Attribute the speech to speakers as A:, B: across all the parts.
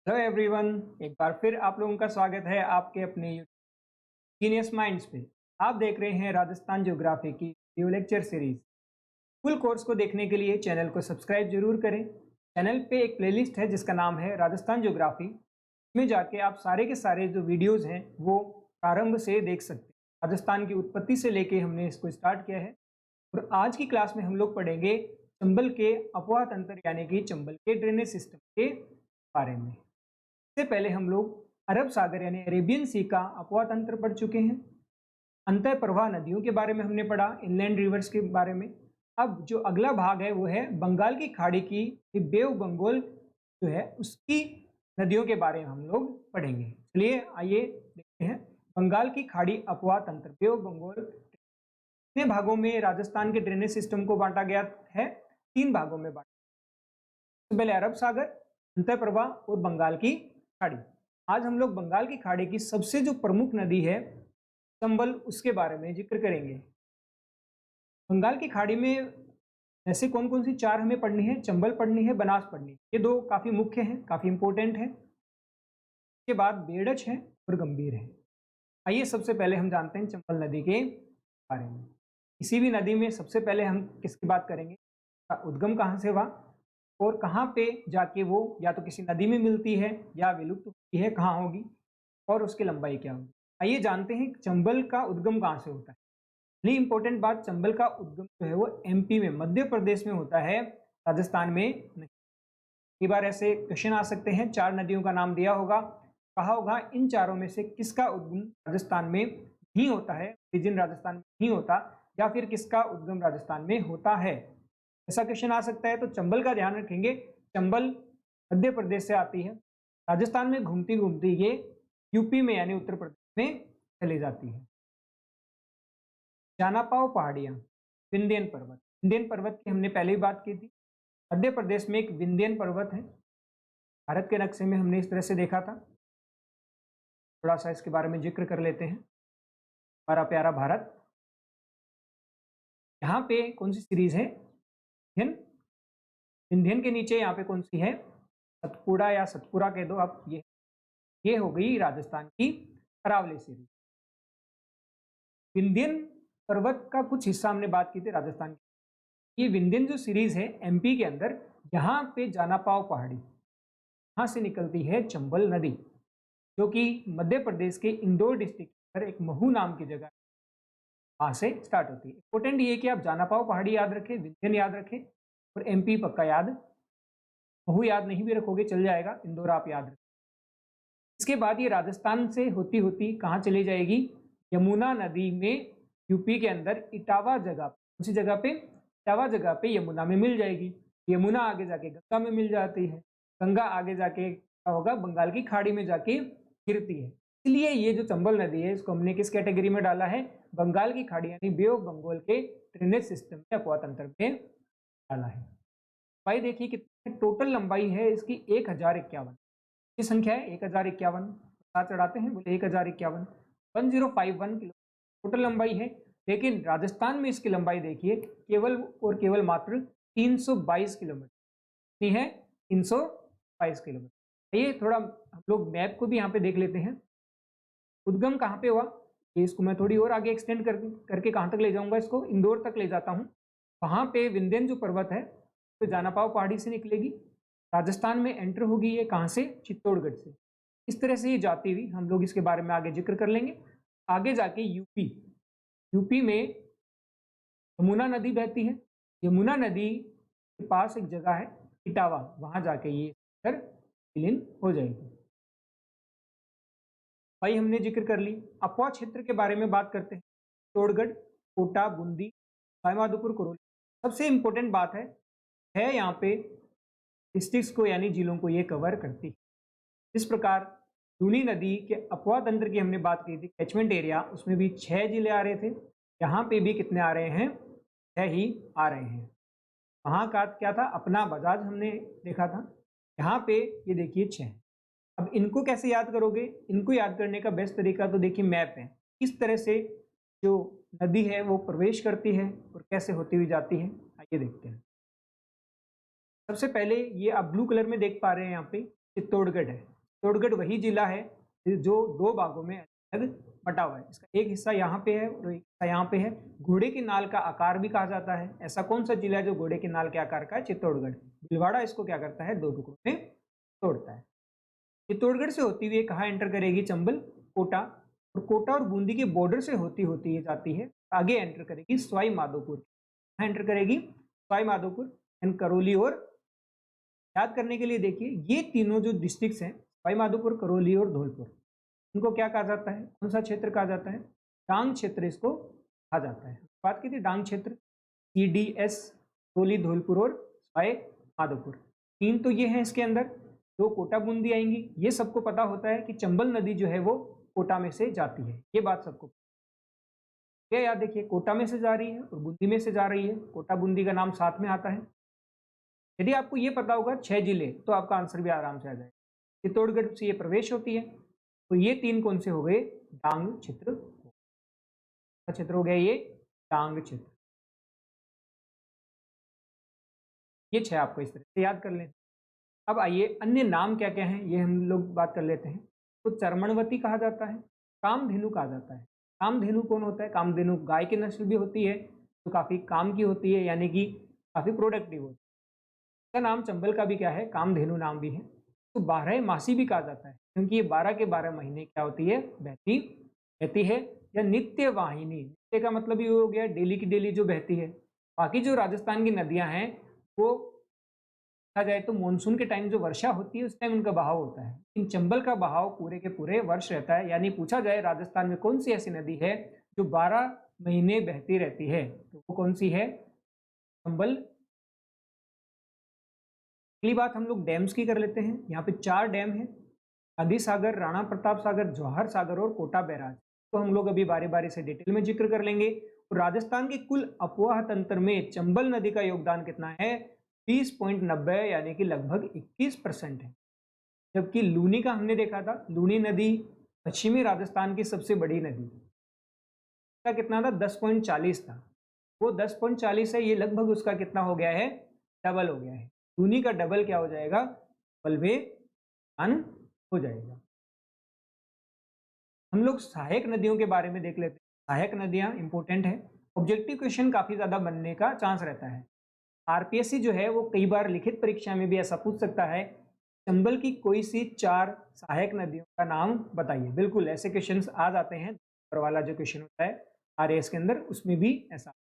A: Hello everyone, एक बार फिर आप लोगों का स्वागत है आपके अपने जीनियस माइंड्स पे। आप देख रहे हैं राजस्थान ज्योग्राफी की video lecture series. Full course को देखने के लिए चैनल को सब्सक्राइब जरूर करें। चैनल पे एक प्लेलिस्ट है जिसका नाम है राजस्थान ज्योग्राफी। इसमें जाके आप सारे के सारे जो वीडियोज़ हैं वो प्रारंभ से देख सकते हैं। राजस्थान की उत्पत्ति से लेके हमने इसको स्टार्ट किया है और आज की क्लास में हम लोग पढ़ेंगे चंबल के अपवाह तंत्र यानी कि चंबल के ड्रेनेज सिस्टम के बारे में। इससे पहले हम लोग अरब सागर यानी अरेबियन सी का अपवाह तंत्र पढ़ चुके हैं। अंतः प्रवाह नदियों के बारे में हमने पढ़ा, इनलैंड रिवर्स के बारे में। अब जो अगला भाग है वो है बंगाल की खाड़ी की बे ऑफ बंगाल जो है उसकी नदियों के बारे में हम लोग पढ़ेंगे। चलिए आइए देखते हैं बंगाल की खाड़ी अपवाह तंत्र बे ऑफ बंगाल। कितने भागों में राजस्थान के ड्रेनेज सिस्टम को बांटा गया है? 3 भागों में बांटा। सबसे पहले अरब सागर, अंतः प्रवाह और बंगाल की खाड़ी। आज हम लोग बंगाल की खाड़ी की सबसे जो प्रमुख नदी है चंबल, उसके बारे में जिक्र करेंगे। बंगाल की खाड़ी में ऐसे कौन कौन सी 4 हमें पढ़नी है? चंबल पढ़नी है, बनास पढ़नी है। ये 2 काफी मुख्य हैं, काफी इंपॉर्टेंट हैं। इसके बाद बेड़च है और गंभीर है। आइए सबसे पहले हम जानते हैं चंबल नदी के बारे में। किसी भी नदी में सबसे पहले हम किसकी बात करेंगे? उद्गम कहाँ से हुआ और कहाँ पे जाके वो या तो किसी नदी में मिलती है या विलुप्त होती है, कहाँ होगी और उसकी लंबाई क्या होगी। आइए जानते हैं चंबल का उद्गम कहाँ से होता है। पहली इंपॉर्टेंट बात, चंबल का उद्गम जो है वो एमपी में, मध्य प्रदेश में होता है, राजस्थान में नहीं। कई बार ऐसे क्वेश्चन आ सकते हैं, 4 नदियों का नाम दिया होगा, कहा होगा इन चारों में से किसका उद्गम राजस्थान में नहीं होता है, रीजन राजस्थान में नहीं होता, या फिर किसका उद्गम राजस्थान में होता है। ऐसा क्वेश्चन आ सकता है, तो चंबल का ध्यान रखेंगे। चंबल मध्य प्रदेश से आती है, राजस्थान में घूमती घूमती ये यूपी में यानी उत्तर प्रदेश में चली जाती है। जानापाव पहाड़ियाँ, विंध्यन पर्वत। विंध्यन पर्वत की हमने पहले ही बात की थी। मध्य प्रदेश में एक विंध्यन पर्वत है, भारत के नक्शे में हमने इस तरह से देखा था। थोड़ा सा इसके बारे में जिक्र कर लेते हैं। हमारा प्यारा भारत, यहाँ पे कौन सी सीरीज है? विंध्यन। विंध्यन के नीचे यहाँ पे कौन सी है? सतपुड़ा या सतपुरा कह दो आप। ये हो गई राजस्थान की अरावली सीरीज। विंध्यन पर्वत का कुछ हिस्सा हमने बात की थी राजस्थान की। ये विंध्यन जो सीरीज है एमपी के अंदर, यहाँ पे जानापाव पहाड़ी, यहाँ से निकलती है चंबल नदी, जो कि मध्य प्रदेश के इंदौर डिस्ट्रिक्ट पर एक महू नाम की जगह, वहाँ से स्टार्ट होती है। इंपॉर्टेंट ये कि आप जानापाव पहाड़ी याद रखें, विंध्यन याद रखें और एमपी पक्का याद। महू याद नहीं भी रखोगे चल जाएगा, इंदौर आप याद रखें। इसके बाद ये राजस्थान से होती होती कहाँ चली जाएगी? यमुना नदी में, यूपी के अंदर इटावा जगह, उसी जगह पे, इटावा जगह पे यमुना में मिल जाएगी। यमुना आगे जाके गंगा में मिल जाती है, गंगा आगे जाके क्या होगा? बंगाल की खाड़ी में जाके गिरती है। इसलिए ये जो चंबल नदी है इसको हमने किस कैटेगरी में डाला है? बंगाल की खाड़ी यानी बे ऑफ बंगाल के ड्रेनेज सिस्टम में, अपवाह तंत्र में डाला है। भाई देखिए कितनी टोटल लंबाई है इसकी? 1051 की संख्या है, 1051। साथ चढ़ाते हैं, बोले 1051, 1051 किलो टोटल लंबाई है। लेकिन राजस्थान में इसकी लंबाई देखिए केवल और केवल मात्र 322 किलोमीटर है, 322 किलोमीटर। ये थोड़ा हम लोग मैप को भी यहाँ पे देख लेते हैं। उद्गम कहाँ पे हुआ, ये इसको मैं थोड़ी और आगे एक्सटेंड करके कहाँ तक ले जाऊंगा? इसको इंदौर तक ले जाता हूँ। वहाँ पे विंध्यन जो पर्वत है तो जानापाव पहाड़ी से निकलेगी, राजस्थान में एंटर होगी। ये कहाँ से? चित्तौड़गढ़ से। इस तरह से ये जाती हुई, हम लोग इसके बारे में आगे जिक्र कर लेंगे। आगे जाके यूपी में यमुना नदी बहती है। यमुना नदी के पास एक जगह है इटावा, वहां जाके ये विलीन हो जाएगी। भाई हमने जिक्र कर ली। अपवाह क्षेत्र के बारे में बात करते हैं। चित्तौड़गढ़, कोटा, बूंदी, सवाईमाधोपुर, करौली। सबसे इंपॉर्टेंट बात है यहाँ पे डिस्ट्रिक्ट्स को यानी जिलों को ये कवर करती है। इस प्रकार दूनी नदी के अपवाह तंत्र की हमने बात की थी, कैचमेंट एरिया, उसमें भी 6 जिले आ रहे थे। यहाँ पे भी कितने आ रहे हैं? 6 ही आ रहे हैं। वहाँ का क्या था? अपना बजाज हमने देखा था। यहाँ पे ये देखिए 6। अब इनको कैसे याद करोगे? इनको याद करने का बेस्ट तरीका तो देखिए मैप है। किस तरह से जो नदी है वो प्रवेश करती है और कैसे होती हुई जाती है, आइए देखते हैं। सबसे पहले ये आप ब्लू कलर में देख पा रहे हैं, यहाँ पे चित्तौड़गढ़ है। चित्तौड़गढ़ वही जिला है जो दो भागों में अलग बटा हुआ है। इसका एक हिस्सा यहाँ पे है और एक हिस्सा यहाँ पे है। घोड़े की नाल का आकार भी कहा जाता है। ऐसा कौन सा जिला है जो घोड़े की नाल के आकार का है? चित्तौड़गढ़। भीलवाड़ा इसको क्या करता है? दो टुकड़ों में तोड़ता है। चित्तौड़गढ़ से होती हुई कहाँ एंटर करेगी? चंबल, कोटा, और कोटा और बूंदी के बॉर्डर से होती होती ये जाती है, आगे एंटर करेगी सवाई माधोपुर। कहाँ एंटर करेगी? सवाई माधोपुर एंड करौली। और याद करने के लिए देखिए, ये तीनों जो डिस्ट्रिक्ट्स हैं, सवाई माधोपुर, करौली और धौलपुर, इनको क्या कहा जाता है? कौन सा क्षेत्र कहा जाता है? डांग क्षेत्र इसको कहा जाता है। बात की थी डांग क्षेत्र, CDS, करौली, धौलपुर और सवाई माधोपुर। तीन तो ये हैं इसके अंदर, दो कोटा बूंदी आएंगी। ये सबको पता होता है कि चंबल नदी जो है वो कोटा में से जाती है, ये बात सबको क्या याद। देखिए, कोटा में से जा रही है और बूंदी में से जा रही है, कोटा बूंदी का नाम साथ में आता है। यदि आपको ये पता होगा 6 जिले, तो आपका आंसर भी आराम से आ जाएगा। चित्तौड़गढ़ से ये प्रवेश होती है, तो ये तीन कौन से हो गए? डांग क्षेत्र क्षेत्र हो गया ये डांग क्षेत्र। ये 6 आपको इस तरह से याद कर लें। अब आइए अन्य नाम क्या क्या हैं, ये हम लोग बात कर लेते हैं। तो चर्मणवती कहा जाता है, कामधेनु कहा जाता है। कामधेनु कौन होता है? कामधेनु गाय की नस्ल भी होती है, जो काफ़ी काम की होती है, यानी कि काफ़ी प्रोडक्टिव होती है। इसका नाम चंबल का भी क्या है? कामधेनु नाम भी है। तो 12 मासी भी कहा जाता है, क्योंकि ये 12 के 12 महीने क्या होती है? बहती रहती है। या नित्य वाहिनी, नित्य का मतलब ये हो गया डेली की डेली जो बहती है। बाकी जो राजस्थान की नदियां हैं वो देखा जाए तो मानसून के टाइम जो वर्षा होती है उस टाइम उनका बहाव होता है, लेकिन चंबल का बहाव पूरे के पूरे वर्ष रहता है। यानी पूछा जाए राजस्थान में कौन सी ऐसी नदी है जो 12 महीने बहती रहती है, तो वो कौन सी है? चंबल। अगली बात हम लोग डैम्स की कर लेते हैं। यहाँ पे 4 डैम हैं, गांधी सागर, राणा प्रताप सागर, जवाहर सागर और कोटा बैराज। तो हम लोग अभी बारी बारी से डिटेल में जिक्र कर लेंगे। और राजस्थान के कुल अपवाह तंत्र में चंबल नदी का योगदान कितना है? 30.90, यानी कि लगभग 21% है। जबकि लूनी का हमने देखा था, लूनी नदी पश्चिमी राजस्थान की सबसे बड़ी नदी, उसका कितना था? 10.40 था। वो 10.40 है, ये लगभग उसका कितना हो गया है? डबल हो गया है। लूनी का डबल क्या हो जाएगा? डबल में अन हो जाएगा। हम लोग सहायक नदियों के बारे में देख लेते हैं। सहायक नदियां इंपॉर्टेंट है, ऑब्जेक्टिव क्वेश्चन काफी ज्यादा बनने का चांस रहता है। आरपीएससी जो है वो कई बार लिखित परीक्षा में भी ऐसा पूछ सकता है, चंबल की कोई सी 4 सहायक नदियों का नाम बताइए। बिल्कुल ऐसे क्वेश्चंस आ जाते हैं, ऊपर वाला जो क्वेश्चन होता है आरएएस के अंदर, उसमें भी ऐसा।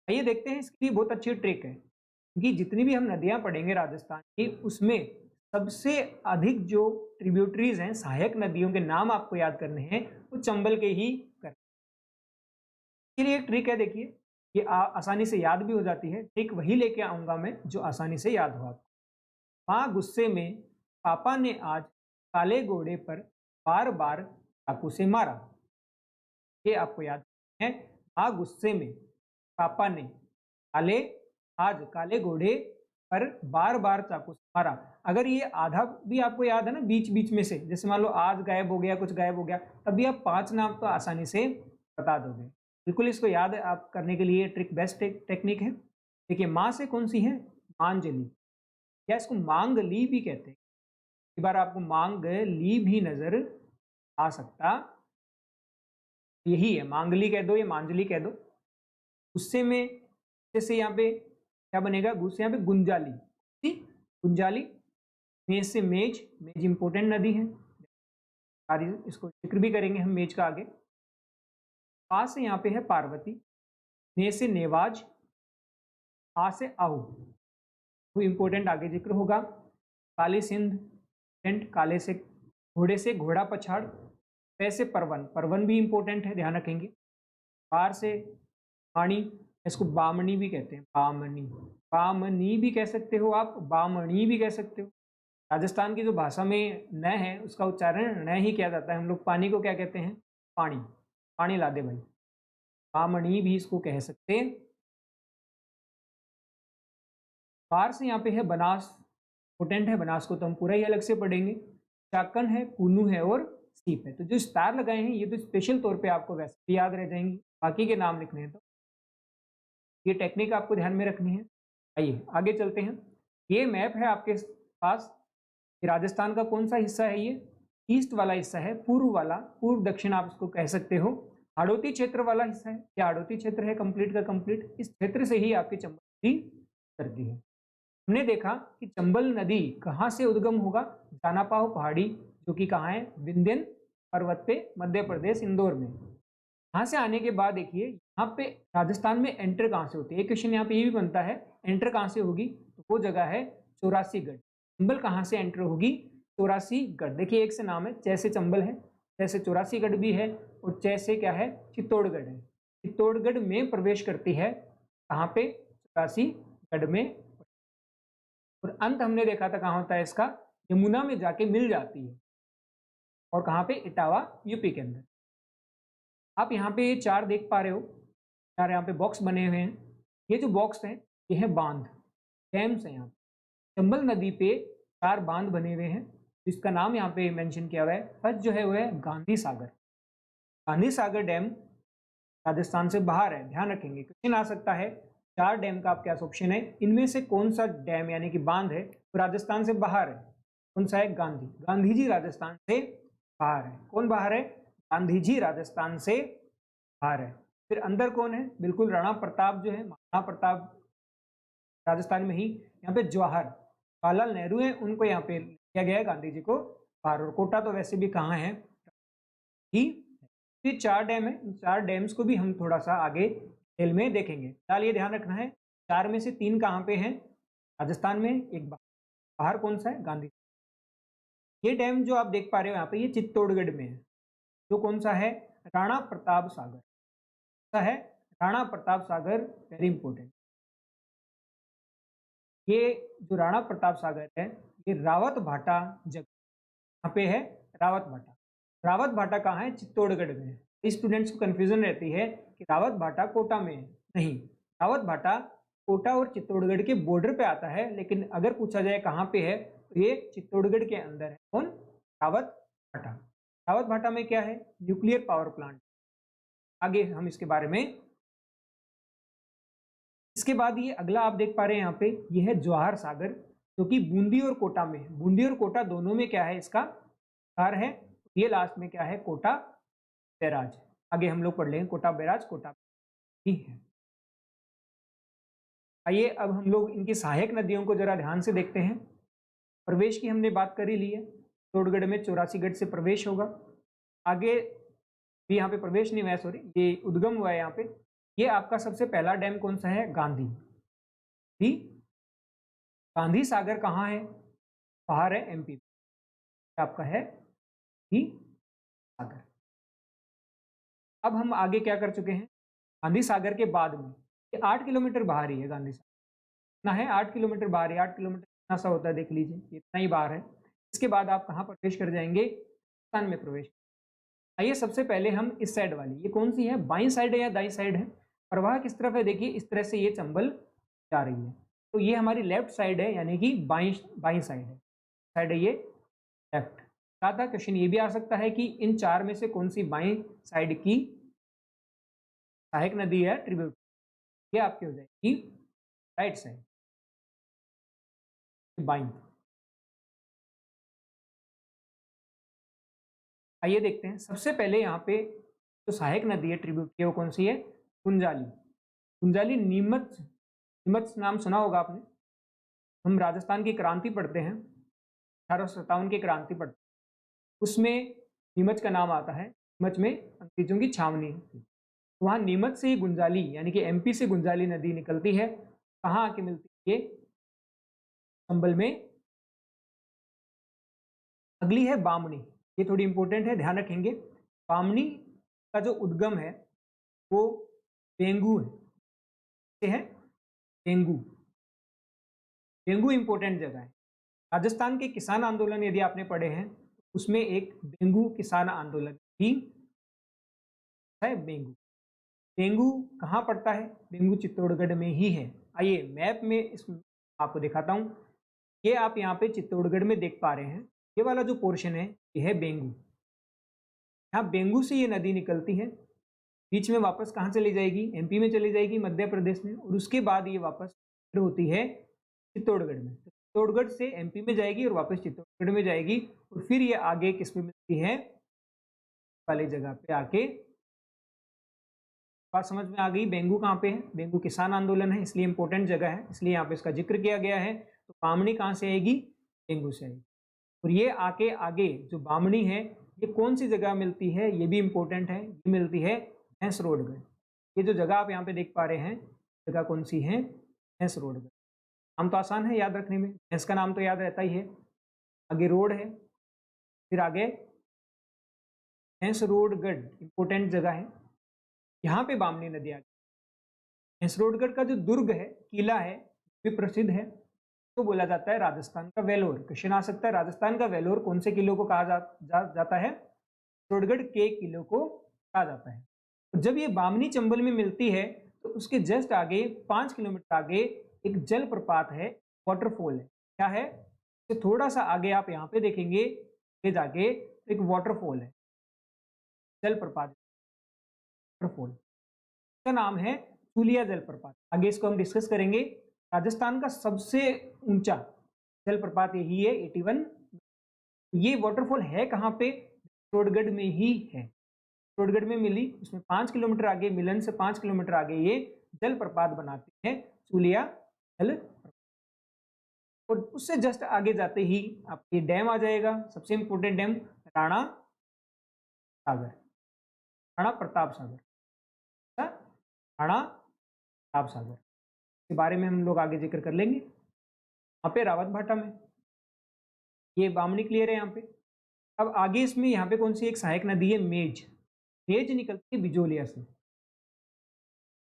A: आइए देखते हैं, इसकी बहुत अच्छी ट्रिक है, क्योंकि जितनी भी हम नदियां पढ़ेंगे राजस्थान की, उसमें सबसे अधिक जो ट्रिब्यूटरीज हैं, सहायक नदियों के नाम आपको याद करने हैं, वो चंबल के ही कर। इसके लिए एक ट्रिक है, देखिए, ये आसानी से याद भी हो जाती है। ट्रिक वही लेके आऊंगा मैं जो आसानी से याद हो आपको। माँ गुस्से में, पापा ने आज काले घोड़े पर बार बार चाकू से मारा। ये आपको याद है। माँ गुस्से में, पापा ने आज काले घोड़े पर बार बार चाकू से मारा। अगर ये आधा भी आपको याद है ना, बीच बीच में से, जैसे मान लो आज गायब हो गया, कुछ गायब हो गया, तब भी आप 5 नाम तो आसानी से बता दोगे। बिल्कुल इसको याद आप करने के लिए ट्रिक बेस्ट टेक्निक है। देखिए, माँ से कौन सी है? मांजली, या इसको मांगली भी कहते हैं। कई बार आपको मांगली भी नजर आ सकता, यही है, मांगली कह दो या मांजली कह दो। गुस्से में, जैसे यहाँ पे क्या बनेगा? गुस्से, यहाँ पे गुंजाली, गुंजाली। मेज से मेज, मेज इंपोर्टेंट नदी है, इसको जिक्र भी करेंगे हम मेज का आगे। पा से यहाँ पे है पार्वती, ने से नेवाज, आ से आहू, वो इंपोर्टेंट आगे जिक्र होगा। काली सिंध, काले से घोड़े से घोड़ा पछाड़, पै से परवन, परवन भी इंपोर्टेंट है, ध्यान रखेंगे। बार से पानी, इसको बामणी भी कहते हैं, बामणी, बामनी भी कह सकते हो आप, बामणी भी कह सकते हो। राजस्थान की जो भाषा में न है उसका उच्चारण न ही किया जाता है। हम लोग पानी को क्या कहते हैं? पानी, पानी ला दे भाई, बामणी भी इसको कह सकते हैं। बार से यहाँ पे है बनास, इंपोर्टेंट है, बनास को तो हम पूरा ही अलग से पढ़ेंगे। चाकन है, कूनू है और सीप है। तो जो स्टार लगाए हैं ये तो स्पेशल तौर पे आपको वैसे भी याद रह जाएंगी, बाकी के नाम लिखने हैं तो ये टेक्निक आपको ध्यान में रखनी है। आइए आगे चलते हैं। ये मैप है आपके पास, ये राजस्थान का कौन सा हिस्सा है? ये ईस्ट वाला हिस्सा है, पूर्व वाला, पूर्व दक्षिण आप इसको कह सकते हो। हाड़ौती क्षेत्र वाला हिस्सा है। क्या हाड़ौती क्षेत्र है कंप्लीट का कंप्लीट? इस क्षेत्र से ही आपकी चंबल नदी उतरती है। हमने देखा कि चंबल नदी कहाँ से उद्गम होगा? जानापाव पहाड़ी, जो कि कहाँ है? विंध्यन पर्वत पे, मध्य प्रदेश, इंदौर में। यहाँ से आने के बाद देखिए यहाँ पे राजस्थान में एंटर कहाँ से होती है? एक क्वेश्चन यहाँ पे ये भी बनता है, एंटर कहाँ से होगी? तो वो जगह है चौरासीगढ़। चंबल कहाँ से एंटर होगी? चौरासीगढ़। देखिए एक से नाम है, च से चंबल है, च से चौरासीगढ़ भी है, और च से क्या है? चित्तौड़गढ़ है। चित्तौड़गढ़ में प्रवेश करती है, कहाँ पे? चौरासीगढ़ में। और अंत हमने देखा था कहाँ होता है इसका? यमुना में जाके मिल जाती है। और कहाँ पे? इटावा, यूपी के अंदर। आप यहाँ पे ये चार देख पा रहे हो, चार यहाँ पे बॉक्स बने हुए हैं। ये जो बॉक्स हैं ये है बांध, डैम्स हैं। यहाँ चंबल नदी पे चार बांध बने हुए हैं, जिसका नाम यहाँ पे मेंशन किया हुआ है। फर्स्ट जो है वो है गांधी सागर। गांधी सागर डैम राजस्थान से बाहर है, ध्यान रखेंगे। क्वेश्चन आ सकता है चार डैम का आपके पास ऑप्शन है, इनमें से कौन सा डैम यानी कि बांध है वो राजस्थान से बाहर है? कौन सा है? गांधी। गांधी जी राजस्थान से बाहर है। कौन बाहर है? गांधी जी राजस्थान से बाहर है। फिर अंदर कौन है? बिल्कुल राणा प्रताप जो है, महाराणा प्रताप राजस्थान में ही। यहाँ पे जवाहरलाल नेहरू है, उनको यहाँ पे किया गया है गांधी जी को बाहर। और कोटा तो वैसे भी कहाँ है? ही। ये चार डैम है, इन चार डैम्स को भी हम थोड़ा सा आगे डिटेल में देखेंगे। फिलहाल ये ध्यान रखना है, चार में से तीन कहाँ पे हैं? राजस्थान में, एक बाहर कौन सा है? गांधी। ये डैम जो आप देख पा रहे हो यहाँ पे, ये चित्तौड़गढ़ में है। जो कौन सा है? राणा प्रताप सागर। सा है राणा प्रताप सागर, वेरी इंपॉर्टेंट। ये जो राणा प्रताप सागर है ये रावत भाटा जगह, यहाँ पे है रावत भाटा। रावत भाटा कहाँ है? चित्तौड़गढ़ में है। स्टूडेंट्स को कंफ्यूजन रहती है कि रावत भाटा कोटा में है। नहीं, रावत भाटा कोटा और चित्तौड़गढ़ के बॉर्डर पे आता है, लेकिन अगर पूछा जाए कहाँ पे है तो ये चित्तौड़गढ़ के अंदर है। कौन? रावत भाटा। रावत भाटा में क्या है? Nuclear power plant. आगे हम इसके बारे में। इसके बाद ये अगला आप देख पा रहे हैं यहाँ पे, ये है जवाहर सागर, जो कि बूंदी और कोटा में है। बूंदी और कोटा दोनों में क्या है? इसका सार है। ये लास्ट में क्या है? कोटा बैराज। आगे हम लोग पढ़ लेंगे कोटा बैराज, कोटा ही है। आइए अब हम लोग इनकी सहायक नदियों को जरा ध्यान से देखते हैं। प्रवेश की हमने बात कर ही ली है, चित्तौड़गढ़ में चौरासीगढ़ से प्रवेश होगा। आगे भी यहाँ पे प्रवेश नहीं हुआ है, सॉरी, ये उद्गम हुआ है यहाँ पे। ये आपका सबसे पहला डैम कौन सा है? गांधी। भी गांधी सागर कहाँ है? बाहर है, एमपी। आपका है ही सागर। अब हम आगे क्या कर चुके हैं? गांधी सागर के बाद में ये 8 किलोमीटर बाहर ही है। गांधी सागर इतना है, 8 किलोमीटर बाहर है। 8 किलोमीटर कितना सा होता है देख लीजिए, ये इतना ही बाहर है। इसके बाद आप कहाँ प्रवेश कर जाएंगे? राजस्थान में प्रवेश। आइए सबसे पहले हम इस साइड वाली, ये कौन सी है? बाईं साइड है या दाईं साइड है? प्रवाह किस तरफ है? देखिए इस तरह से ये चंबल जा रही है, तो ये हमारी लेफ्ट साइड है, यानी कि बाईं साइड है। साइड है ये लेफ्ट। क्या था क्वेश्चन? ये भी आ सकता है कि इन चार में से कौन सी बाईं साइड की सहायक नदी है, ट्रिब्यूट? ये आपकी हो जाएगी राइट साइड, बाईं। आइए देखते हैं। सबसे पहले यहाँ पे जो सहायक नदी है ट्रिब्यूट की, वो कौन सी है? गुंजाली। गुंजाली नीमच, नीमच नाम सुना होगा आपने। हम राजस्थान की क्रांति पढ़ते हैं, 1857 की क्रांति पढ़ते हैं, उसमें नीमच का नाम आता है। नीमच में अंग्रेजों की छावनी थी। वहाँ नीमच से ही गुंजाली यानी कि एमपी से गुंजाली नदी निकलती है। कहाँ आके मिलती है? ये चंबल में। अगली है बामनी, ये थोड़ी इंपॉर्टेंट है, ध्यान रखेंगे। बामनी का जो उद्गम है वो डेंगू है। डेंगू, डेंगू इंपॉर्टेंट जगह है। राजस्थान के किसान आंदोलन यदि आपने पढ़े हैं, उसमें एक डेंगू किसान आंदोलन भी है। डेंगू, डेंगू कहाँ पड़ता है? डेंगू चित्तौड़गढ़ में ही है। आइए मैप में इस आपको दिखाता हूँ। ये आप यहाँ पे चित्तौड़गढ़ में देख पा रहे हैं, ये वाला जो पोर्शन है ये है बेंगू। यहाँ बेंगू से ये नदी निकलती है, बीच में वापस कहाँ चली जाएगी? एमपी में चली जाएगी, मध्य प्रदेश में, और उसके बाद ये वापस होती है चित्तौड़गढ़ में। चित्तौड़गढ़ से एमपी में जाएगी और वापस चित्तौड़गढ़ में जाएगी और फिर ये आगे किस में मिलती है, वाली जगह पे आके। बात समझ में आ गई। बेंगू कहाँ पे है, बेंगू किसान आंदोलन है, इसलिए इंपॉर्टेंट जगह है, इसलिए यहाँ पे इसका जिक्र किया गया है। तो बामणी कहाँ से आएगी, बेंगू से आएगी। और ये आके आगे जो बामणी है ये कौन सी जगह मिलती है, ये भी इंपॉर्टेंट है, ये मिलती है भैंसरोडगढ़। ये जो जगह आप यहाँ पे देख पा रहे हैं, जगह कौन सी है, भैंसरोडगढ़। नाम तो आसान है याद रखने में, भैंस का नाम तो याद रहता ही है, आगे रोड है, फिर आगे भैंसरोडगढ़ इंपॉर्टेंट जगह है, यहाँ पे बामनी नदी आ गई। भैंसरोडगढ़ का जो दुर्ग है, किला है, भी प्रसिद्ध है, तो बोला जाता है राजस्थान का वेलोर। क्वेश्चन आ सकता है राजस्थान का वेलोर कौन से किलो को कहा जाता है, चित्तौड़गढ़ के किलो को कहा जाता है। तो जब ये बामनी चंबल में मिलती है तो उसके जस्ट आगे 5 किलोमीटर आगे एक जल प्रपात है, वाटरफॉल है। क्या है, तो थोड़ा सा आगे आप यहाँ पे देखेंगे, ये जाके एक वाटरफॉल है, जल प्रपात वाटरफॉल, इसका नाम है चूलिया जलप्रपात। आगे इसको हम डिस्कस करेंगे। राजस्थान का सबसे ऊंचा जलप्रपात यही है 81। ये वाटरफॉल है कहाँ पे, चित्तौड़गढ़ में ही है, चित्तौड़गढ़ में मिली, उसमें 5 किलोमीटर आगे, मिलन से 5 किलोमीटर आगे ये जलप्रपात बनाती है, चूलिया जल। और उससे जस्ट आगे जाते ही आपको ये डैम आ जाएगा, सबसे इंपॉर्टेंट डैम राणा सागर, राणा प्रताप सागर, राणा प्रताप सागर के बारे में हम लोग आगे जिक्र कर लेंगे। यहाँ पे रावत भाटा में, ये बामनी क्लियर है यहाँ पे। अब आगे इसमें यहाँ पे कौन सी एक सहायक नदी है, मेज। मेज निकलती है बिजोलिया से।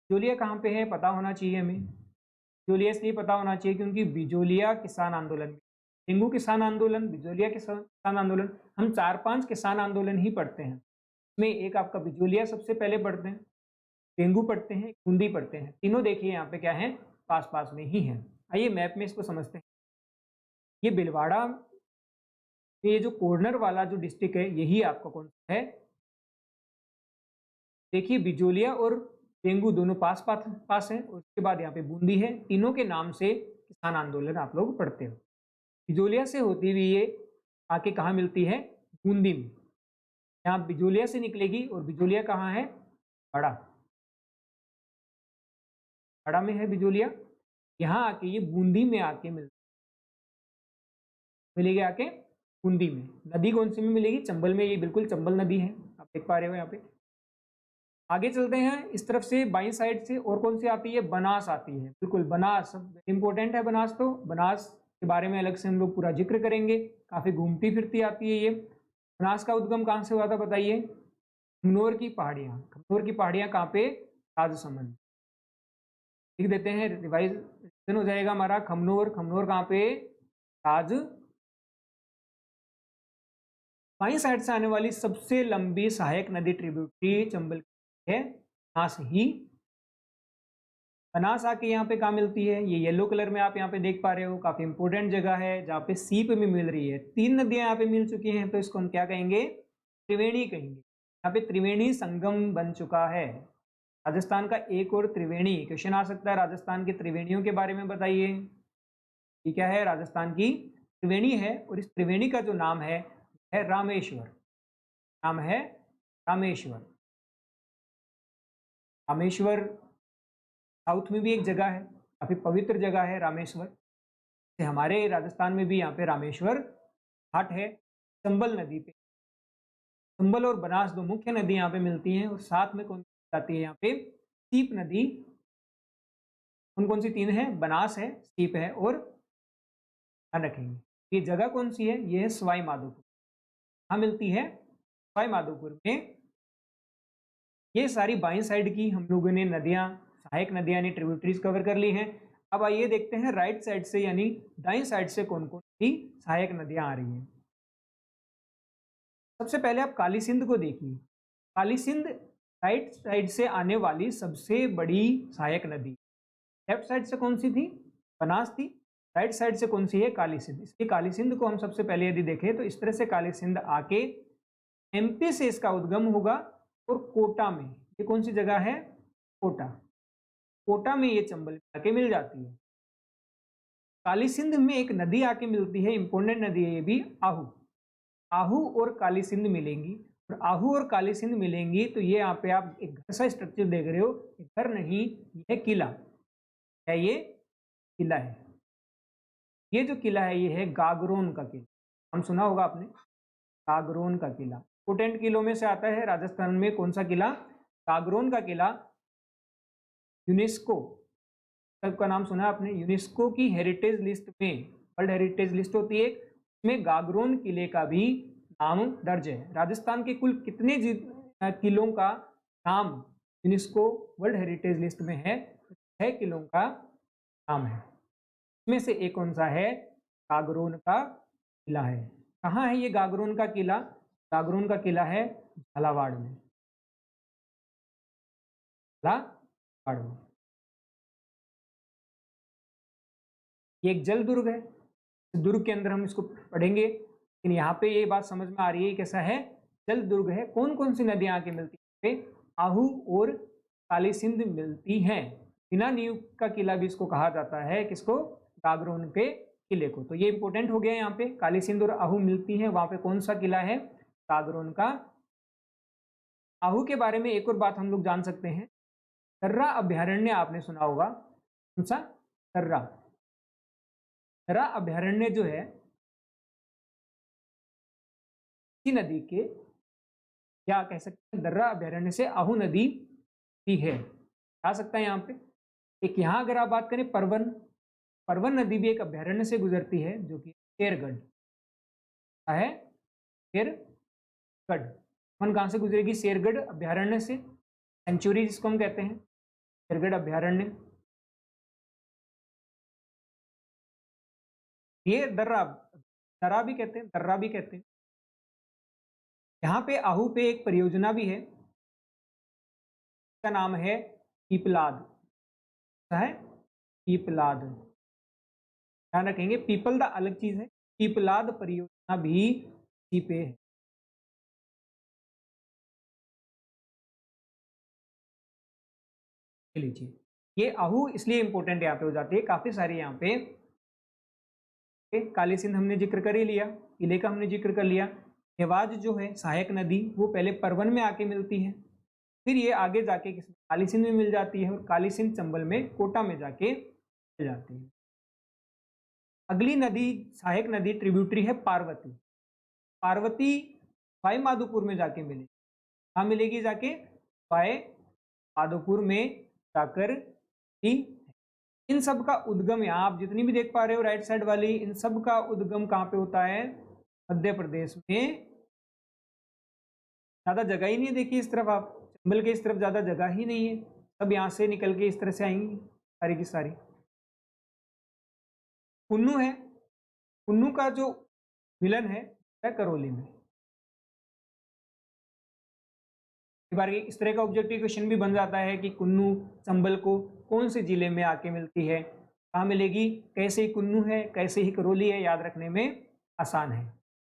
A: बिजोलिया कहाँ पे है पता होना चाहिए हमें, बिजोलिया इसलिए पता होना चाहिए क्योंकि बिजोलिया किसान आंदोलन में, डेंगू किसान आंदोलन, बिजोलिया किसान आंदोलन, हम 4-5 किसान आंदोलन ही पढ़ते हैं। इसमें एक आपका बिजोलिया सबसे पहले पढ़ते हैं, डेंगू पढ़ते हैं, बूंदी पढ़ते हैं, तीनों देखिए यहाँ पे क्या है, पास पास में ही है। आइए मैप में इसको समझते हैं। ये भिलवाड़ा, ये जो कॉर्नर वाला जो डिस्ट्रिक्ट है यही आपका कौन सा है, देखिए बिजोलिया और डेंगू दोनों पास पास पास हैं, और उसके बाद यहाँ पे बूंदी है, तीनों के नाम से किसान आंदोलन आप लोग पढ़ते हो। बिजोलिया से होती हुई ये आके कहाँ मिलती है, बूंदी में। यहाँ बिजोलिया से निकलेगी और बिजोलिया कहाँ है, बड़ा, बड़ा में है बिजोलिया। यहाँ आके ये बूंदी में आके मिलेगी आके बूंदी में। नदी कौन सी में मिलेगी, चंबल में, ये बिल्कुल चंबल नदी है, आप देख पा रहे हो यहाँ पे। आगे चलते हैं, इस तरफ से बाई साइड से और कौन सी आती है, बनास आती है, बिल्कुल बनास इंपॉर्टेंट है। बनास, तो बनास के बारे में अलग से हम लोग पूरा जिक्र करेंगे, काफी घूमती फिरती आती है ये। बनास का उद्गम कहाँ से हुआ था बताइए, खमनोर की पहाड़ियाँ, खमनोर की पहाड़ियाँ कहाँ पे, राजसमंद। लिख देते हैं, रिवाइज हो जाएगा हमारा, खमनोर, खमनोर कहाँ पे, राज। बाई साइड से आने वाली सबसे लंबी सहायक नदी ट्रिब्यूटरी चंबल की है बनास ही। बनास आके यहाँ पे कहाँ मिलती है, ये येलो कलर में आप यहाँ पे देख पा रहे हो, काफी इंपॉर्टेंट जगह है जहाँ पे सीप में मिल रही है। 3 नदियां यहाँ पे मिल चुकी हैं, तो इसको हम क्या कहेंगे, त्रिवेणी कहेंगे। यहाँ पे त्रिवेणी संगम बन चुका है। राजस्थान का एक और त्रिवेणी, क्वेश्चन आ सकता है राजस्थान की त्रिवेणियों के बारे में बताइए। ये क्या है, राजस्थान की त्रिवेणी है, और इस त्रिवेणी का जो नाम है रामेश्वर, नाम है रामेश्वर। रामेश्वर साउथ में भी एक जगह है, काफी पवित्र जगह है रामेश्वर। हमारे राजस्थान में भी यहाँ पे रामेश्वर घाट है, चंबल नदी पे। चंबल और बनास दो मुख्य नदी यहाँ पे मिलती हैं, और साथ में कौन सी आती है यहाँ पे, सीप नदी। कौन कौन सी 3 है, बनास है, सीप है, और ध्यान रखेंगे ये जगह कौन सी है, ये है सवाई माधोपुर। कहाँ मिलती है, सवाई माधोपुर में। ये सारी बाई साइड की हम लोगों ने नदियां, सहायक नदियां यानी ट्रिब्यूटरीज कवर कर ली हैं। अब आइए देखते हैं राइट साइड से यानी दाईं साइड से कौन कौन सी सहायक नदियां आ रही हैं। सबसे पहले आप काली सिंध को देखिए। काली सिंध राइट साइड से आने वाली सबसे बड़ी सहायक नदी। लेफ्ट साइड से कौन सी थी, बनास थी, राइट साइड से कौन सी है, काली सिंध। इसकी काली सिंध को हम सबसे पहले यदि देखें तो इस तरह से काली सिंध आके एमपी से इसका उद्गम होगा, और कोटा में, ये कौन सी जगह है, कोटा, कोटा में ये चंबल में आके मिल जाती है। काली सिंध में एक नदी आके मिलती है, इंपॉर्टेंट नदी है ये भी, आहू। आहू और काली सिंध मिलेंगी, और आहू और काली सिंध मिलेंगी तो ये यहाँ पे आप एक घर सा स्ट्रक्चर देख रहे हो, घर नहीं, यह किला है, ये किला है। ये जो किला है ये है गागरोन का किला, हम सुना होगा आपने, गागरोन का किला। इंपोर्टेंट किलों में से आता है राजस्थान में कौन सा किला? गागरोन का किला। यूनेस्को, सबका नाम सुना आपने, यूनेस्को की हेरिटेज लिस्ट में, वर्ल्ड हेरिटेज लिस्ट होती है, उसमें गागरोन किले का भी नाम दर्ज है। राजस्थान के कुल कितने किलों का नाम यूनेस्को वर्ल्ड हेरिटेज लिस्ट में है? 6 किलों का नाम है। इसमें से एक कौन सा है? गागरोन का किला है। कहाँ है ये गागरोन का किला? गागरोन का किला है झालावाड़ में, झालावाड़ में। ये एक जल दुर्ग है, दुर्ग के अंदर हम इसको पढ़ेंगे, लेकिन यहाँ पे ये बात समझ में आ रही है कैसा है, जल दुर्ग है। कौन कौन सी नदियाँ आके मिलती है? आहू और काली सिंध मिलती हैं। बिना नींव का किला भी इसको कहा जाता है, किसको? गागरोन के किले को। तो ये इंपॉर्टेंट हो गया, यहाँ पे काली सिंध और आहू मिलती हैं, वहां पे कौन सा किला है? गागरोन का। आहू के बारे में एक और बात हम लोग जान सकते हैं, दर्रा अभ्यारण्य आपने सुना होगा। कौन सा? दर्रा। दर्रा अभ्यारण्य जो है नदी के, क्या कह सकते हैं, दर्रा अभ्यारण्य से आहू नदी भी है, आ सकता है यहाँ पे। एक यहाँ अगर आप बात करें परवन, परवन नदी भी एक अभ्यारण्य से गुजरती है, जो कि शेरगढ़ है, शेरगढ़। परवन कहाँ से गुजरेगी? शेरगढ़ अभ्यारण्य से, सेंचुरी जिसको हम कहते हैं, शेरगढ़ अभ्यारण्य। ये दर्रा, दर्रा भी कहते हैं, दर्रा भी कहते हैं। यहाँ पे आहू पे एक परियोजना भी है, का नाम है पीपलाद, है पीपलाद। ध्यान रखेंगे, पीपल द अलग चीज है, पीपलाद परियोजना भी इसी पे है। लीजिए, ये आहू इसलिए इंपॉर्टेंट यहाँ पे हो जाती है, काफी सारी यहाँ पे काली सिंध हमने जिक्र कर ही लिया, किले का हमने जिक्र कर लिया। हेवाज जो है सहायक नदी, वो पहले परवन में आके मिलती है, फिर ये आगे जाके काली सिंध में मिल जाती है, और काली सिंध चंबल में कोटा में जाके मिल जाती है। अगली नदी, सहायक नदी ट्रिब्यूटरी है पार्वती। पार्वती भाई माधोपुर में जाके मिलेगी, कहाँ मिलेगी जाके? भाई माधोपुर में जाकर ही। इन सब का उद्गम, यहाँ आप जितनी भी देख पा रहे हो राइट साइड वाली, इन सब का उद्गम कहाँ पे होता है? मध्य प्रदेश में। ज्यादा जगह ही नहीं है, देखिए इस तरफ आप, चंबल के इस तरफ ज्यादा जगह ही नहीं है, सब यहाँ से निकल के इस तरह से आएंगी सारी की सारी। कुन्नू है, कुन्नू का जो मिलन है करौली में। बार इस तरह का ऑब्जेक्टिव क्वेश्चन भी बन जाता है कि कुन्नू चंबल को कौन से जिले में आके मिलती है, कहाँ मिलेगी? कैसे ही कुन्नू है, कैसे ही करौली है, याद रखने में आसान है।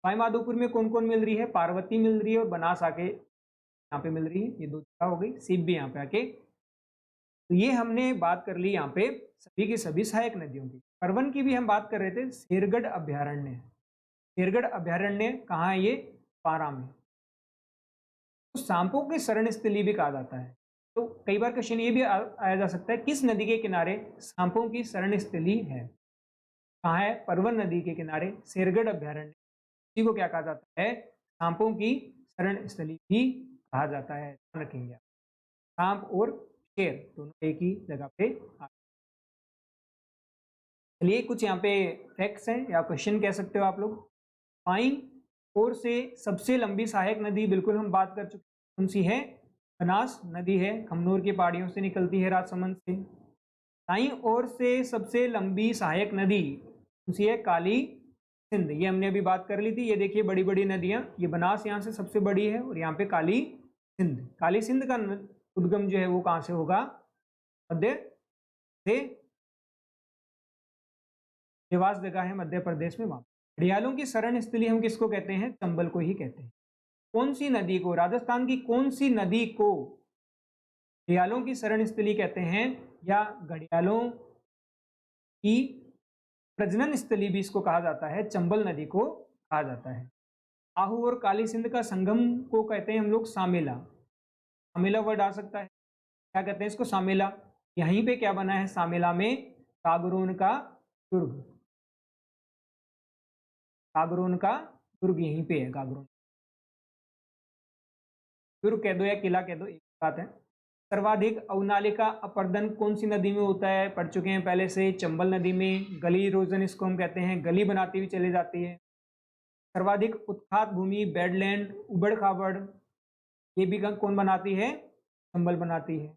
A: भाई माधोपुर में कौन कौन मिल रही है? पार्वती मिल रही है, और बनास आके यहाँ पे मिल रही है, ये दो जगह हो गई, सीप भी यहाँ पे आके। तो ये हमने बात कर ली यहाँ पे सभी की सभी सहायक नदियों की। परवन की भी हम बात कर रहे थे, शेरगढ़ अभ्यारण्य। शेरगढ़ अभ्यारण्य कहाँ है? ये पारा में। तो सांपों की शरण स्थली भी कहा जाता है। तो कई बार क्वेश्चन ये भी आया जा सकता है, किस नदी के किनारे सांपों की शरण स्थली है? कहाँ है? परवन नदी के किनारे शेरगढ़ अभ्यारण्य। इसी को क्या कहा जाता है? सांपों की शरण स्थली भी कहा जाता है, ध्यान रखेंगे। सांप और शेर दोनों एक ही जगह पे। चलिए कुछ यहाँ पे फैक्ट्स हैं या क्वेश्चन कह सकते हो आप लोग। पाइन और से सबसे लंबी सहायक नदी, बिल्कुल हम बात कर चुके, कौन सी है? बनास नदी है, खमनोर की पहाड़ियों से निकलती है, राजसमंद से। दाईं ओर से सबसे लंबी सहायक नदी कौन सी है? काली सिंध, ये हमने अभी बात कर ली थी। ये देखिए बड़ी बड़ी नदियां, ये बनास यहाँ से सबसे बड़ी है, और यहाँ पे काली सिंध। काली सिंध का उद्गम जो है वो कहाँ से होगा? मध्य से, देवास जगह है मध्य प्रदेश में, वहां। घड़ियालों की शरण स्थली हम किसको कहते हैं? चंबल को ही कहते हैं। कौन सी नदी को, राजस्थान की कौन सी नदी को घड़ियालों की शरण स्थली कहते हैं, या घड़ियालों की प्रजनन स्थली भी इसको कहा जाता है, चंबल नदी को कहा जाता है। आहू और काली सिंध का संगम को कहते हैं हम लोग सामेला। सामेला वर्ड आ सकता है, क्या कहते हैं इसको? सामेला। यहीं पे क्या बना है सामेला में? गागरोन का दुर्ग। गागरोन का दुर्ग यहीं पे है, गागरोन दुर्ग कह दो या किला कह दो, एक बात है। सर्वाधिक अवनालिका अपरदन कौन सी नदी में होता है? पढ़ चुके हैं पहले से, चंबल नदी में। गली इरोजन इसको हम कहते हैं, गली बनाती हुई चली जाती है। सर्वाधिक उत्खात भूमि बेडलैंड उबड़ खाबड़, ये भी कौन बनाती है? चंबल बनाती है।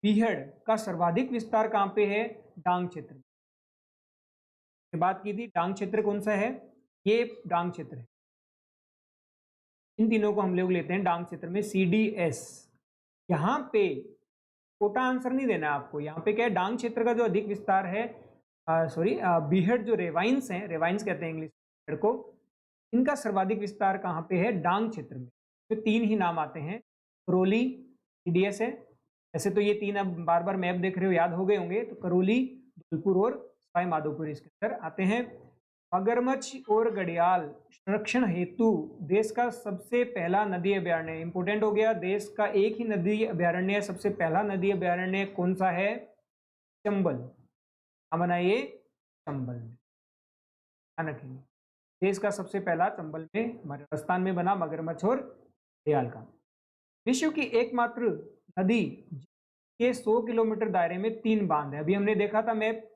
A: बीहड़ का सर्वाधिक विस्तार कहाँ पे है? डांग क्षेत्र में। बात की थी, डांग क्षेत्र कौन सा है? ये डांग क्षेत्र है। इन तीनों को हम लोग लेते हैं डांग क्षेत्र में, CDS। यहाँ पे कोटा आंसर नहीं देना है आपको, यहाँ पे क्या है? डांग क्षेत्र का जो अधिक विस्तार है, सॉरी बीहड़ जो रेवाइंस हैं, रेवाइंस कहते हैं इंग्लिश को, इनका सर्वाधिक विस्तार कहाँ पे है? डांग क्षेत्र में। तो तीन ही नाम आते हैं, करौली, CDS है। ऐसे तो ये तीन अब बार बार मैप देख रहे हो, याद हो गए होंगे। तो करौली, धौलपुर और सवाई माधोपुर इसके अंदर आते हैं। मगरमच्छ और घड़ियाल संरक्षण हेतु देश का सबसे पहला नदी अभयारण्य, इंपोर्टेंट हो गया, देश का एक ही नदी अभयारण्य, सबसे पहला नदी अभयारण्य कौन सा है? चंबल। क्या बना ये? चंबल। ध्यान रखेंगे, देश का सबसे पहला चंबल में, हमारे राजस्थान में बना, मगरमच्छ और घड़ियाल का। विश्व की एकमात्र नदी के 100 किलोमीटर दायरे में 3 बांध है। अभी हमने देखा था मैप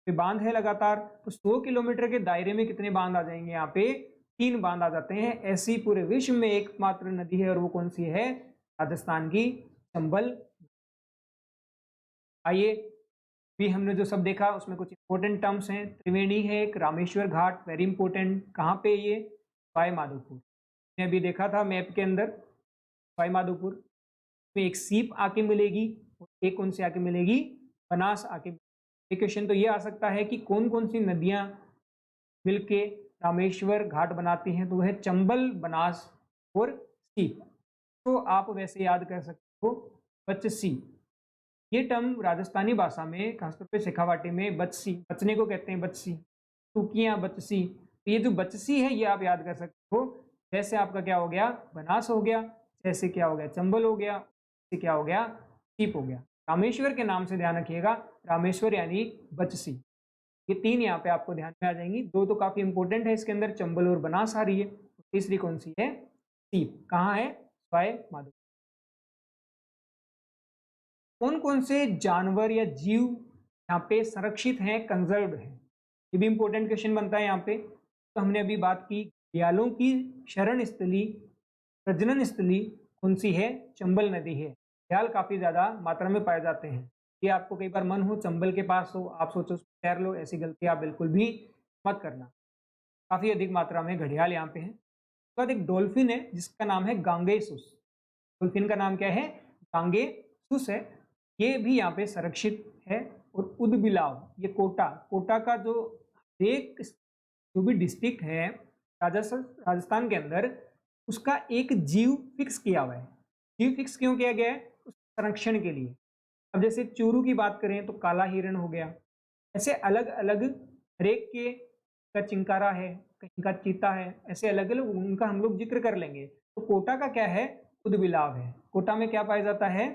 A: पे, बांध है लगातार, तो 100 किलोमीटर के दायरे में कितने बांध आ जाएंगे? यहाँ पे 3 बांध आ जाते हैं। ऐसी पूरे विश्व में एकमात्र नदी है, और वो कौन सी है? राजस्थान की चंबल। आइए, भी हमने जो सब देखा उसमें कुछ इंपॉर्टेंट टर्म्स हैं। त्रिवेणी है एक, रामेश्वर घाट वेरी इंपॉर्टेंट, कहाँ पे? ये सवाई माधोपुर। हमने अभी देखा था मैप के अंदर, सवाई माधोपुर में एक सीप आके मिलेगी, और एक कौन सी आके मिलेगी? बनास आके। क्वेश्चन तो ये आ सकता है कि कौन कौन सी नदियां मिलके रामेश्वर घाट बनाती हैं? तो वह चंबल, बनास और सीप। तो आप वैसे याद कर सकते हो बचसी। ये टर्म राजस्थानी भाषा में खासतौर पे शेखावाटी में बचसी, बचने को कहते हैं बचसी, टूकियां बचसी। तो ये जो बचसी है ये आप याद कर सकते हो। जैसे आपका क्या हो गया? बनास हो गया, जैसे क्या हो गया? चंबल हो गया, जैसे क्या हो गया? सीप हो गया। रामेश्वर के नाम से ध्यान रखिएगा, रामेश्वर यानी बचसी। ये तीन यहाँ पे आपको ध्यान में आ जाएंगी। दो तो काफी इंपॉर्टेंट है इसके अंदर, चंबल और बनास आ रही है। तीसरी कौन सी है? सीप। कहाँ है? सवाई माधोपुर। कौन कौन से जानवर या जीव यहाँ पे संरक्षित हैं, कंजर्व्ड हैं? ये भी इंपॉर्टेंट क्वेश्चन बनता है यहाँ पे। तो हमने अभी बात की, घड़ियालों की शरण स्थली, प्रजनन स्थली कौन सी है? चंबल नदी है। घड़ियाल काफी ज्यादा मात्रा में पाए जाते हैं। ये आपको कई बार मन हो चंबल के पास हो, आप सोचो तैर लो, ऐसी गलती आप बिल्कुल भी मत करना। काफी अधिक मात्रा में घड़ियाल यहाँ पे है। उसके बाद एक डॉल्फिन है जिसका नाम है गांगेसुस। डॉल्फिन का नाम क्या है? गांगेसुस है। ये भी यहाँ पे संरक्षित है। और उदबिलाव, ये कोटा, कोटा का जो एक जो भी डिस्ट्रिक्ट है राजस्थान के अंदर, उसका एक जीव फिक्स किया हुआ है। जीव फिक्स क्यों किया गया है? उस संरक्षण के लिए। अब जैसे चूरू की बात करें तो काला हिरण हो गया, ऐसे अलग अलग, हरेक के का चिंकारा है, कहीं का चीता है, ऐसे अलग अलग उनका हम लोग जिक्र कर लेंगे। तो कोटा का क्या है? उदबिलाव है। कोटा में क्या पाया जाता है?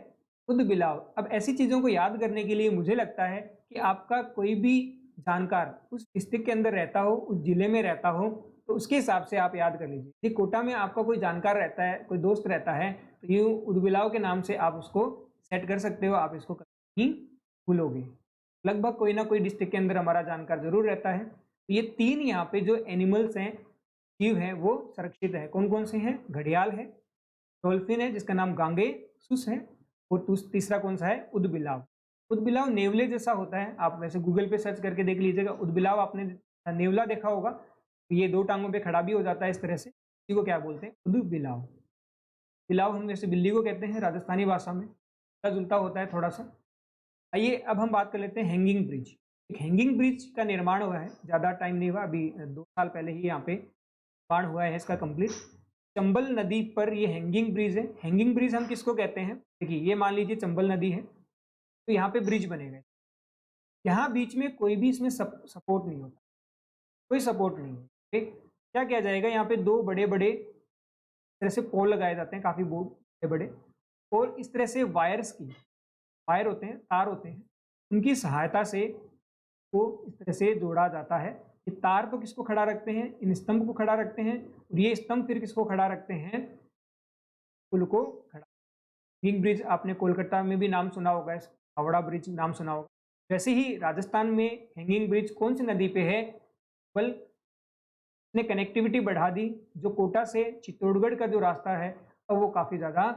A: उदबिलाव। अब ऐसी चीजों को याद करने के लिए मुझे लगता है कि आपका कोई भी जानकार उस डिस्ट्रिक्ट के अंदर रहता हो, उस जिले में रहता हो, तो उसके हिसाब से आप याद कर लीजिए। यदि कोटा में आपका कोई जानकार रहता है, कोई दोस्त रहता है, तो ये उदबिलाव के नाम से आप उसको सेट कर सकते हो। आप इसको कभी नहीं भूलोगे। लगभग कोई ना कोई डिस्ट्रिक्ट के अंदर हमारा जानकार जरूर रहता है। तो ये तीन यहाँ पे जो एनिमल्स हैं, जीव हैं, वो सुरक्षित है। कौन कौन से हैं? घड़ियाल है, डॉल्फिन है जिसका नाम गांगेसुस है, और तीसरा कौन सा है? उदबिलाव। उदबिलाव नेवले जैसा होता है, आप वैसे गूगल पे सर्च करके देख लीजिएगा। उदबिलाव आपने नेवला देखा होगा, तो ये दो टांगों पे खड़ा भी हो जाता है इस तरह से, इसी को क्या बोलते हैं? उदबिलाव। बिलाव हम वैसे बिल्ली को कहते हैं राजस्थानी भाषा में, मिलता जुलता होता है थोड़ा सा। आइए अब हम बात कर लेते हैं हैंगिंग ब्रिज। एक हैंगिंग ब्रिज का निर्माण हुआ है, ज़्यादा टाइम नहीं हुआ, अभी 2 साल पहले ही यहाँ पे निर्माण हुआ है इसका कंप्लीट। चंबल नदी पर ये हैंगिंग ब्रिज है। हैंगिंग ब्रिज हम किसको कहते हैं? देखिए, ये मान लीजिए चंबल नदी है, तो यहाँ पे ब्रिज बनेगा। यहाँ बीच में कोई भी इसमें सपोर्ट नहीं होता, कोई सपोर्ट नहीं है। ठीक, क्या किया जाएगा, यहाँ पे दो बड़े बड़े तरह से पोल लगाए जाते हैं, काफ़ी बड़े बड़े, और इस तरह से वायर होते हैं, तार होते हैं, उनकी सहायता से को इस तरह से जोड़ा जाता है। ये तार तो किसको खड़ा रखते हैं, इन स्तंभ को खड़ा रखते हैं, और ये स्तंभ फिर किसको खड़ा रखते हैं, पुल को खड़ा। हैंगिंग ब्रिज आपने कोलकाता में भी नाम सुना होगा, हावड़ा ब्रिज नाम सुना होगा। वैसे ही राजस्थान में हैंगिंग ब्रिज कौन सी नदी पे है, बल ने कनेक्टिविटी बढ़ा दी, जो कोटा से चित्तौड़गढ़ का जो रास्ता है अब वो काफ़ी ज़्यादा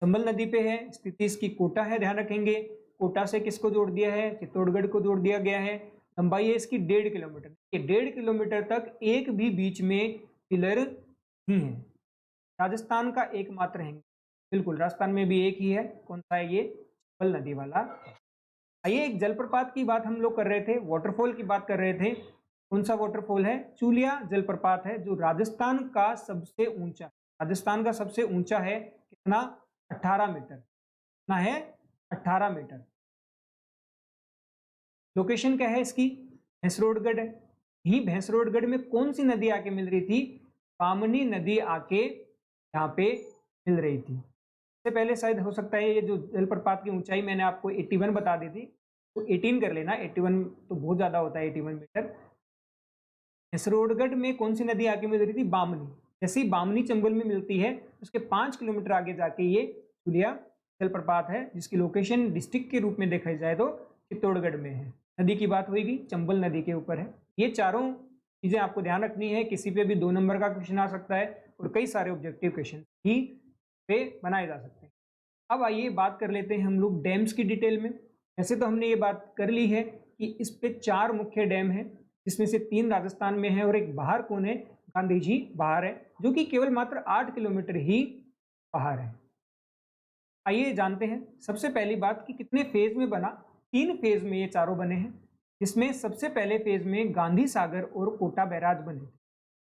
A: चंबल नदी पे है, स्थिति इसकी कोटा है, ध्यान रखेंगे। कोटा से किसको जोड़ दिया है, चित्तौड़गढ़ को जोड़ दिया गया है। लंबाई है इसकी 1.5 किलोमीटर, ये 1.5 किलोमीटर तक एक भी बीच में पिलर नहीं है। राजस्थान का एकमात्र है, बिल्कुल राजस्थान में भी एक ही है, कौन सा है, ये चंबल नदी वाला है। आइए, एक जलप्रपात की बात हम लोग कर रहे थे, वाटरफॉल की बात कर रहे थे। कौन सा वाटरफॉल है, चूलिया जलप्रपात है, जो राजस्थान का सबसे ऊंचा, राजस्थान का सबसे ऊंचा है। कितना, 18 मीटर, कितना है, 18 मीटर। लोकेशन क्या है इसकी, भैंसरोडगढ़ है। यही भैंसरोडगढ़ में कौन सी नदी आके मिल रही थी, बामनी नदी आके यहाँ पे मिल रही थी। इससे पहले शायद हो सकता है ये जो जलप्रपात की ऊंचाई मैंने आपको 81 बता दी थी, तो 18 कर लेना, 81 तो बहुत ज़्यादा होता है, 81 मीटर। भैंसरोडगढ़ में कौन सी नदी आके मिल रही थी, बामनी। जैसे ही बामनी चंबल में मिलती है, उसके 5 किलोमीटर आगे जाके ये चूलिया जलप्रपात है, जिसकी लोकेशन डिस्ट्रिक्ट के रूप में देखा जाए तो चित्तौड़गढ़ में है। नदी की बात होगी, चंबल नदी के ऊपर है। ये चारों चीज़ें आपको ध्यान रखनी है, किसी पे भी 2 नंबर का क्वेश्चन आ सकता है, और कई सारे ऑब्जेक्टिव क्वेश्चन ही पे बनाए जा सकते हैं। अब आइए बात कर लेते हैं हम लोग डैम्स की डिटेल में। वैसे तो हमने ये बात कर ली है कि इस पे 4 मुख्य डैम हैं, जिसमें से 3 राजस्थान में है और एक बाहर कौन है, गांधी जी बाहर है, जो कि केवल मात्र 8 किलोमीटर ही बाहर है। आइए जानते हैं सबसे पहली बात कि कितने फेज में बना। 3 फेज में ये चारों बने हैं, जिसमें सबसे पहले फेज में गांधी सागर और कोटा बैराज बने थे।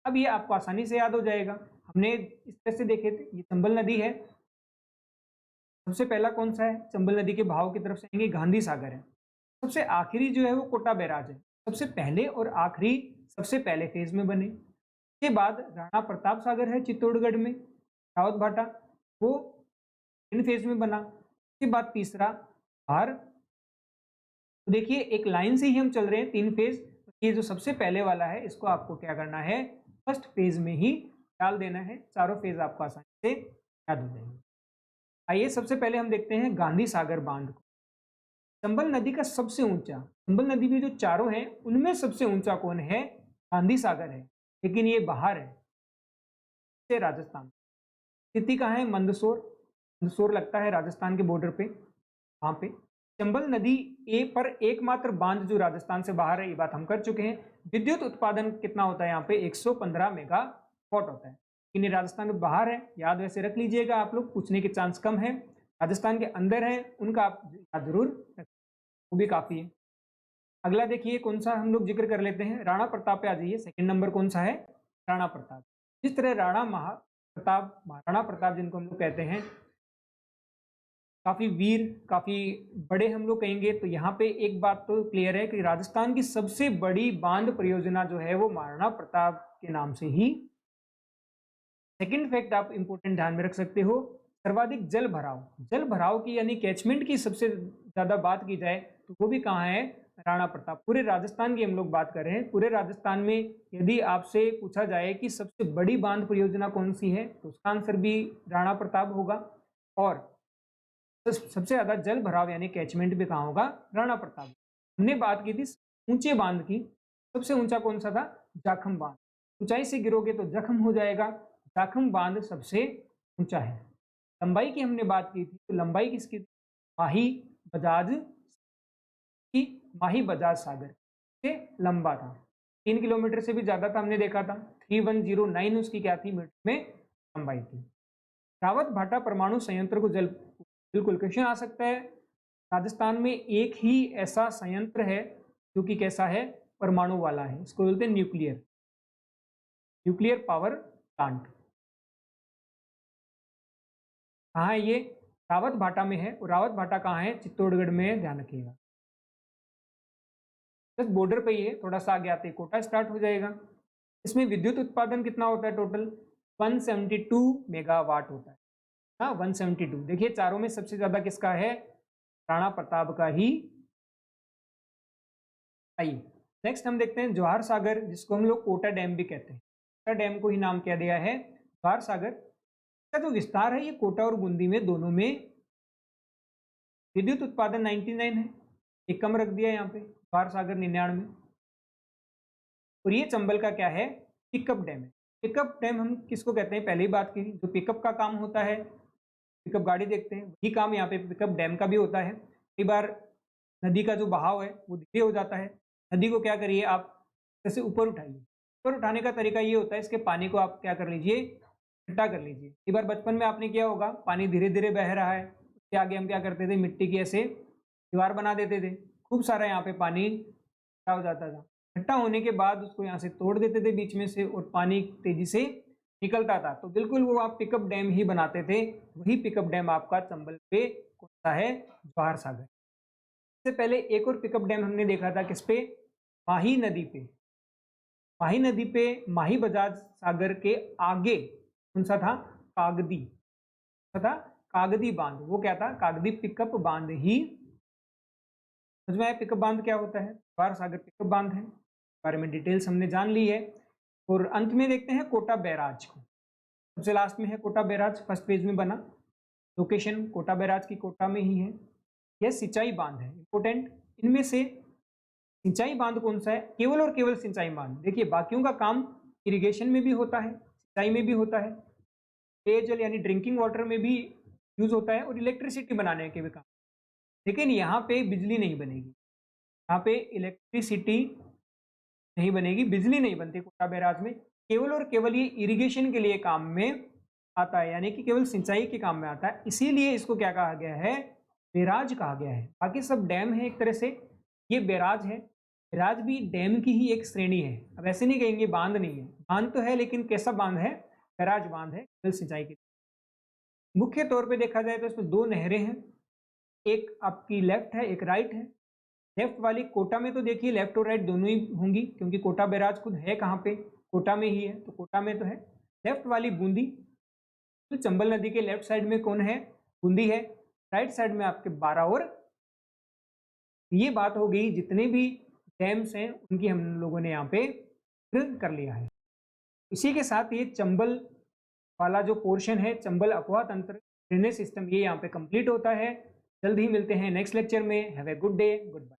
A: अब ये आपको आसानी से याद हो जाएगा, हमने इस तरह से देखे थे, ये चंबल नदी है, सबसे पहला कौन सा है, चंबल नदी के बहाव की तरफ से आएंगे गांधी सागर है, सबसे आखिरी जो है वो कोटा बैराज है। सबसे पहले और आखिरी सबसे पहले फेज में बने। उसके बाद राणा प्रताप सागर है चित्तौड़गढ़ में, रावत भाटा, वो इन फेज में बना। उसके बाद तीसरा बाहर, तो देखिए एक लाइन से ही हम चल रहे हैं, 3 फेज। ये जो सबसे पहले वाला है, इसको आपको क्या करना है, फर्स्ट फेज में ही डाल देना है, चारों फेज आपको आसानी से याद हो जाएंगे। आइए सबसे पहले हम देखते हैं गांधी सागर बांध को। चंबल नदी का सबसे ऊंचा, चंबल नदी में जो चारों हैं उनमें सबसे ऊंचा कौन है, गांधी सागर है, लेकिन ये बाहर है से राजस्थान। स्थिति कहाँ है, मंदसौर, मंदसौर लगता है राजस्थान के बॉर्डर पे, वहां पे। चंबल नदी ए पर एकमात्र बांध जो राजस्थान से बाहर है, ये बात हम कर चुके हैं। विद्युत उत्पादन कितना होता है यहाँ पे, 115 मेगावाट होता है, लेकिन ये राजस्थान में बाहर है, याद वैसे रख लीजिएगा आप लोग, पूछने के चांस कम है। राजस्थान के अंदर है उनका आप याद जरूर रखें, वो भी काफी है। अगला देखिए कौन सा हम लोग जिक्र कर लेते हैं, राणा प्रताप पे आ जाइए। सेकंड नंबर कौन सा है, राणा प्रताप। जिस तरह राणा प्रताप, महाराणा प्रताप जिनको हम लोग कहते हैं, काफी वीर, काफी बड़े हम लोग कहेंगे, तो यहाँ पे एक बात तो क्लियर है कि राजस्थान की सबसे बड़ी बांध परियोजना जो है वो महाराणा प्रताप के नाम से ही। सेकंड फैक्ट आप इंपोर्टेंट ध्यान में रख सकते हो, सर्वाधिक जल भराव, जल भराव की यानी कैचमेंट की सबसे ज्यादा बात की जाए तो वो भी कहाँ है, राणा प्रताप। पूरे राजस्थान की हम लोग बात कर रहे हैं, पूरे राजस्थान में यदि आपसे पूछा जाए कि सबसे बड़ी बांध परियोजना कौन सी है, तो उसका आंसर भी राणा प्रताप होगा। और तो सबसे ज्यादा जल भराव यानी कैचमेंट भी कहाँ होगा, राणा प्रताप। हमने बात की थी ऊंचे बांध की, सबसे ऊंचा कौन सा था, जाखम बांध। ऊंचाई से गिरोगे तो जख्म हो जाएगा, जाखम बांध सबसे ऊंचा है। लंबाई की हमने बात की थी, तो लंबाई किसकी, माही बजाज की, माही बजाज सागर से लंबा था, 3 किलोमीटर से भी ज्यादा था, हमने देखा था 3109 उसकी क्या थी, मीटर में लंबाई थी। रावत भाटा परमाणु संयंत्र को जल, बिल्कुल क्वेश्चन आ सकता है। राजस्थान में एक ही ऐसा संयंत्र है जो कि कैसा है, परमाणु वाला है, इसको बोलते हैं न्यूक्लियर, न्यूक्लियर पावर प्लांट। कहाँ है ये, रावत भाटा में है, और रावत भाटा कहाँ है? चित्तौड़गढ़ में है, ध्यान रखिएगा। बस बॉर्डर पे ही है, थोड़ा सा आगे आते ही कोटा स्टार्ट हो जाएगा। इसमें विद्युत उत्पादन कितना होता है? टोटल 172 मेगावाट होता है। हाँ, 172। देखिए चारों में सबसे ज्यादा किसका है? राणा प्रताप का ही। आइए नेक्स्ट हम देखते हैं जवाहर सागर, जिसको हम लोग कोटा डैम भी कहते हैं। कोटा डैम को ही नाम क्या दिया है? जवाहर सागर। इसका जो विस्तार है ये कोटा और बूंदी में दोनों में। विद्युत उत्पादन 99 है, एक कम रख दिया यहाँ पे, जवाहर सागर 99। और ये चंबल का क्या है? पिकअप डैम है। पिकअप डैम हम किसको कहते हैं? पहले ही बात की, जो पिकअप का काम होता है, पिकअप गाड़ी देखते हैं, वही काम यहाँ पे पिकअप डैम का भी होता है। कई बार नदी का जो बहाव है वो धीरे हो जाता है, नदी को क्या करिए आप जैसे ऊपर उठाइए। ऊपर उठाने का तरीका ये होता है, इसके पानी को आप क्या कर लीजिए? इकट्ठा कर लीजिए। कई बार बचपन में आपने किया होगा, पानी धीरे धीरे बह रहा है, उसके आगे हम क्या करते थे? मिट्टी की ऐसे दीवार बना देते थे, खूब सारा यहाँ पे पानी इकट्ठा हो जाता था। इकट्ठा होने के बाद उसको यहाँ से तोड़ देते थे बीच में से, और पानी तेजी से निकलता था। तो बिल्कुल वो आप पिकअप डैम ही बनाते थे। वही पिकअप डैम आपका चंबल पे कौन सा है? जवाहर सागर। इससे पहले एक और पिकअप डैम हमने देखा था, किस पे? माही नदी पे। माही नदी पे माही बजाज सागर के आगे कौन सा था? कागदी था, कागदी बांध। वो क्या था? कागदी पिकअप बांध ही। समझ में आया पिकअप बांध क्या होता है? जवाहर सागर पिकअप बांध है, बारे में डिटेल्स हमने जान ली है। और अंत में देखते हैं कोटा बैराज को। सबसे लास्ट में है कोटा बैराज, फर्स्ट पेज में बना। लोकेशन कोटा बैराज की कोटा में ही है। यह सिंचाई बांध है, इंपोर्टेंट। इनमें से सिंचाई बांध कौन सा है? केवल और केवल सिंचाई बांध। देखिए बाकियों का काम इरिगेशन में भी होता है, सिंचाई में भी होता है, पेयजल यानी ड्रिंकिंग वाटर में भी यूज होता है, और इलेक्ट्रिसिटी बनाने के भी काम। लेकिन यहाँ पे बिजली नहीं बनेगी, यहाँ पे इलेक्ट्रिसिटी नहीं बनेगी, बिजली नहीं बनती कोटा बैराज में। केवल और केवल ये इरिगेशन के लिए काम में आता है, यानी कि केवल सिंचाई के काम में आता है। इसीलिए इसको क्या कहा गया है? बैराज कहा गया है। बाकी सब डैम है एक तरह से, ये बैराज है। बैराज भी डैम की ही एक श्रेणी है। अब ऐसे नहीं कहेंगे बांध नहीं है, बांध तो है, लेकिन कैसा बांध है? बैराज बांध है, केवल सिंचाई के लिए। मुख्य तौर पे देखा जाए तो इसमें दो नहरें हैं, एक आपकी लेफ्ट है, एक राइट है। लेफ्ट वाली कोटा में तो देखिए लेफ्ट और राइट दोनों ही होंगी, क्योंकि कोटा बैराज खुद है कहाँ पे? कोटा में ही है, तो कोटा में तो है। लेफ्ट वाली बूंदी, तो चंबल नदी के लेफ्ट साइड में कौन है? बूंदी है। राइट साइड में आपके बारावर। ये बात हो गई जितने भी डैम्स हैं उनकी हम लोगों ने यहाँ पे कर लिया है। इसी के साथ ये चंबल वाला जो पोर्शन है, चंबल अफवाह तंत्र ड्रेनेज सिस्टम, ये यहाँ पे कंप्लीट होता है। जल्द ही मिलते हैं नेक्स्ट लेक्चर में। Have a good day, good bye.